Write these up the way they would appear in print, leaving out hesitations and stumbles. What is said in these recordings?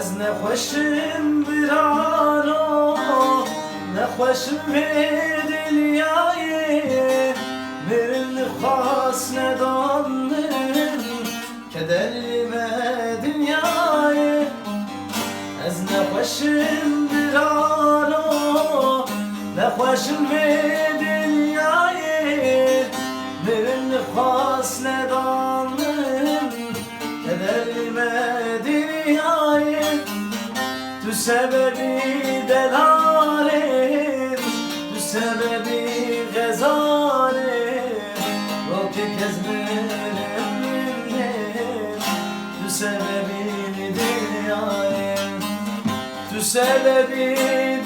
Ez nexweşim birano, nexweşim vê dinyayê. Mirin xas nedan min, kederî me dinyayê. Ez nexweşim birano, nexweşim vê dinyayê. Mirin xas nedan min, kederî me dinyayê. Tu sebebi delalê, tu sebebi gezalê. Roke kezmerim minnem, tu sebebi dinyayê. Tu sebebi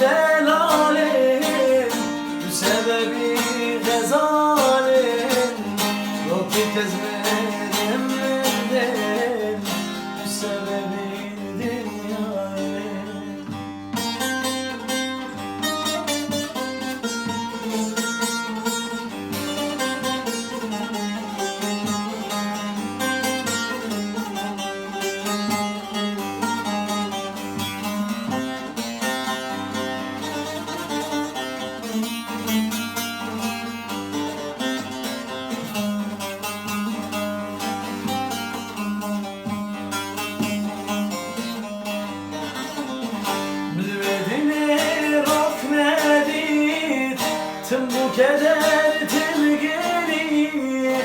delalê, tu sebebi gezalê. Roke kezmerim minnem, tu sebebi dinyayê. Tüm bu keder tilgini,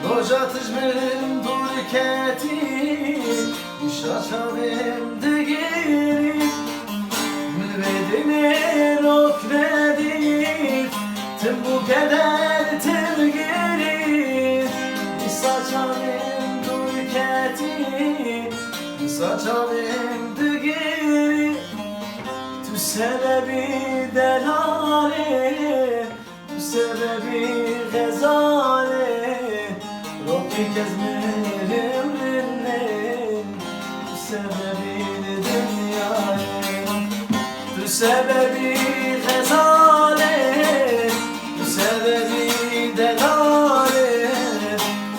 rojatış min durketi, işaçavim digiri. Mülvedini roknedit, tüm bu keder tilgini, işaçavim durketi, işaçavim digiri. Tu sebebi delalê, tu sebebi gezalê. Roki kezmerim minnem, tu sebebi dinyayê. Tu sebebi gezalê, tu sebebi delalê.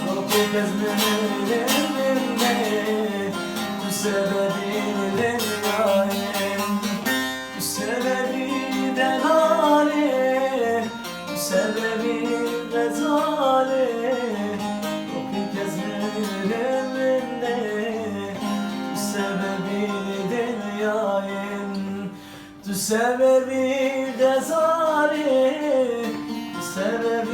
Roki kezmerim minnem, tu sebebi dinyayê. Sebebi delalê, sebebi gezalê. Roki kezmerim minnem, sebebi dinyayê. Tu sebebi gezalê, sebebi